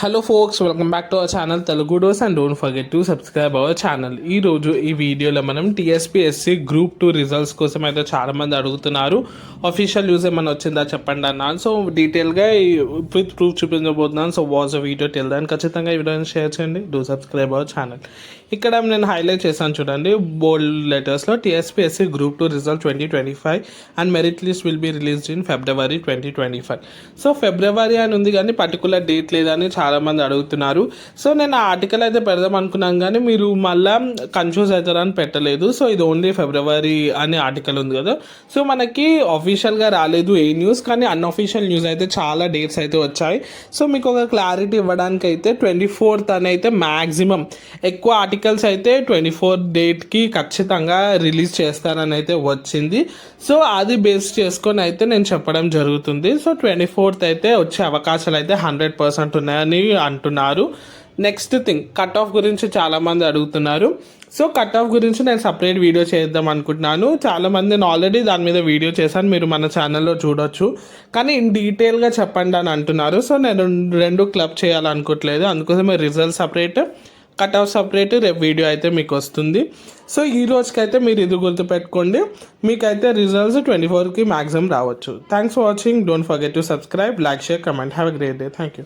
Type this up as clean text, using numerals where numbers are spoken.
Hello folks, welcome back to our channel Telugu dose and don't forget to subscribe our channel. ఈ వీడియోలో మనం TSPSC group 2 results కోసం అయితే చాలామంది అడుగుతున్నారు. అఫీషియల్ న్యూస్ ఏమైనా వచ్చిందా చెప్పండి అన్నాను. సో డీటెయిల్గా విత్ ప్రూఫ్ చూపించబోతున్నాను. So watch the video till దాన్ని ఖచ్చితంగా ఈ వీడియోని షేర్ చేయండి. Do subscribe our channel. ఇక్కడ నేను హైలైట్ చేశాను చూడండి బోల్డ్ లెటర్స్లో. TSPSC group 2 result 2025 and merit list will be released in February 2025. So ఫిబ్రవరి అని ఉంది కానీ పర్టికులర్ డేట్ లేదని చాలామంది అడుగుతున్నారు. సో నేను ఆ ఆర్టికల్ అయితే పెడదాం అనుకున్నాను కానీ మీరు మళ్ళీ కన్ఫ్యూజ్ అవుతారని పెట్టలేదు. సో ఇది ఓన్లీ ఫిబ్రవరి అనే ఆర్టికల్ ఉంది కదా. సో మనకి ఆఫీషియల్గా రాలేదు ఏ న్యూస్, కానీ అన్అఫీషియల్ న్యూస్ అయితే చాలా డేట్స్ అయితే వచ్చాయి. సో మీకు ఒక క్లారిటీ ఇవ్వడానికి అయితే 24th అని అయితే మ్యాక్సిమం ఎక్కువ ఆర్టికల్స్ అయితే 24th డేట్కి ఖచ్చితంగా రిలీజ్ చేస్తారని అయితే వచ్చింది. సో అది బేస్ చేసుకొని అయితే నేను చెప్పడం జరుగుతుంది. సో 24th అయితే వచ్చే అవకాశాలు అయితే 100% ఉన్నాయని అంటున్నారు. నెక్స్ట్ థింగ్, కట్ ఆఫ్ గురించి చాలామంది అడుగుతున్నారు. సో కట్ ఆఫ్ గురించి నేను సపరేట్ వీడియో చేద్దాం అనుకుంటున్నాను. చాలామంది నేను ఆల్రెడీ దాని మీద వీడియో చేశాను, మీరు మన ఛానల్లో చూడొచ్చు. కానీ ఇన్ డీటెయిల్గా చెప్పండి అని అంటున్నారు. సో నేను రెండు క్లబ్ చేయాలనుకోవట్లేదు, అందుకోసం result separate, cut off separate రేపు వీడియో అయితే మీకు వస్తుంది. సో ఈ రోజుకైతే మీరు ఇది గుర్తుపెట్టుకోండి, మీకైతే రిజల్ట్స్ 24కి మ్యాక్సిమం రావచ్చు. Thanks for watching. Don't forget to subscribe, like, share, comment. Have a great day. Thank you.